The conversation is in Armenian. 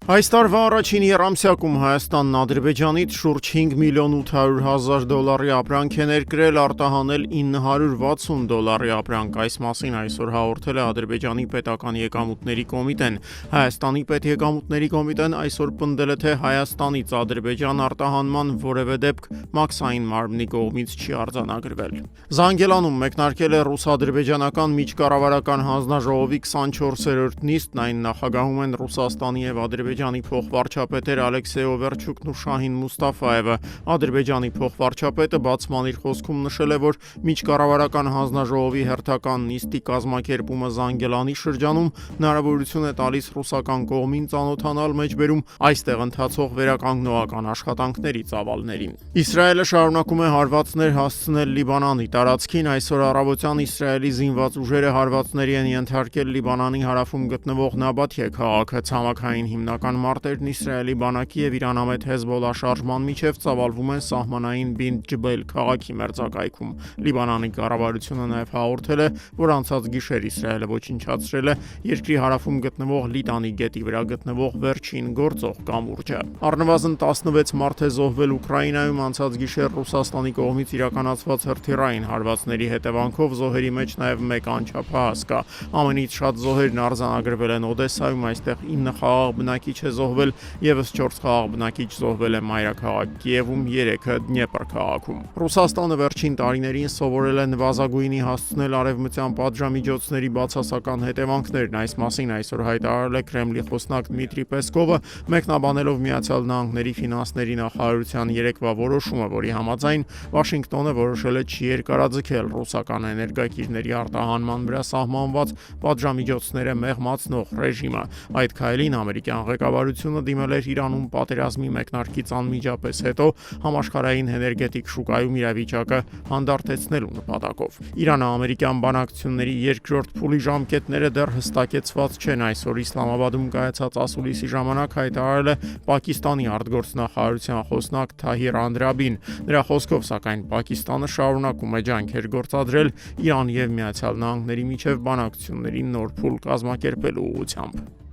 Այս տարվա առաջին եռամսյակում Հայաստանն Ադրբեջանից շուրջ 5 միլիոն 800 հազար դոլարի ապրանք է ներկրել, արտահանել 960 դոլարի ապրանք։ Այս մասին այսօր հաղորդել է Ադրբեջանի պետական եկամուտների կոմիտեն։ Հայաստանի պետեկամուտների կոմիտեն այսօր պնդել է, թե Հայաստանից Ադրբեջան արտահանման որևէ դեպք մաքսային մարմնի կողմից չի արձանագրվել։ Զանգելանում մեկնարկել է ռուս-ադրբեջանական միջկառավարական հանձնաժողովի 24-րդ նիստն, այն նախագահում են Ռուսաստանի եւ Ադրբեջանի փոխվարչապետեր Ալեքսեյ Օվերչուկն ու Շահին Մուստաֆաևը։ Ադրբեջանի փոխվարչապետը բացման իր խոսքում նշել է, որ միջկառավարական հանձնաժողովի հերթական նիստի կազմակերպումը Զանգելանի շրջանում հնարավորություն է տալիս ռուսական կողմին ծանոթանալ մեջբերում այստեղ ընթացող վերականգնողական աշխատանքների ծավալներին։ Իսրայելը շարունակում է հարվածներ հասցնել Լիբանանի տարածքին։ Այսօր առավոտյան Իսրայելի զինված ուժերը հարվածների են ենթարկել Լիբանանի հարավում գտնվող Նաբաթիե քաղաքը։ Ցամաքային հիմնական մարտերն Իսրայելի բանակի եւ Իրանամետ Հեզբոլլա շարժման միջև ծավալվում են սահմանային Բինտ Ջբել քաղաքի մերձակայքում։ Լիբանանի կառավարությունը նաեւ հաղորդել է, որ անցած գիշեր Իսրայելը ոչնչացրել է երկրի հարավում գտնվող Լիտանի գետի վրա գտնվող վերջին գործող կամուրջը։ Առնվազն 16 մարդ է զոհվել Ուկրաինայում անցած գիշեր Ռուսաստանի կողմից իրականացված հրթիռային հարվածների հետևանքով։ Զոհերի մեջ նաեւ մեկ անչափահաս կա։ Ամենից շատ զոհերն արձանագրվել են Օդեսայում, այստեղ 9 խաղաղ բնակիչ է զոհվել, եւս 4 խաղաղ բնակիչ զոհվել է մայրաքաղաք Կիևում, 3-ը Դնեպր քաղաքում։ Ռուսաստանը վերջին տարիներին սովորել է նվազագույնի հասցնել արևմտյան պատժամիջոցների բացասական հետևանքներն։ Այս մասին այսօր հայտարարել է Կրեմլի խոսնակ Դմիտրի Պեսկովը, մեկնաբանելով Միացյալ Նահանգների ֆինանսների նախարարության երեկվա որոշումը, որի համաձայն Վաշինգտոնը որոշել է չի երկարաձգել ռուսական էներգակիրների արտահանման վրա սահմանված պատժամիջոցները մեղմացնող ռեժիմը։ Այդ քայլին ամերիկյան ղեկավարությունը դիմել էր Իրանում պատերազմի մեկնարկից անմիջապես հետո համաշխարհային էներգետիկ շուկայում իրավիճակը հանդարտեցնելու նպատակով։ Իրանը ամերիկյան բանակցությունների երկրորդ փուլի ժամկետները դեռ հստակեցված չեն։ Այսօր Իսլամաբադում կայացած ասուլիսի ժամանակ հայտարարել է Պակիստանի արտգործնախարարության խոսնակ Թահիր Անդրաբին։ Նրա խոսքով, սակայն, Պակիստանը շարունակում է ջանքեր գործադրել Իրան եւ Միացյալ Նահանգների միջև բանակցությունների նոր փուլ կազմակերպելու ուղղությամբ։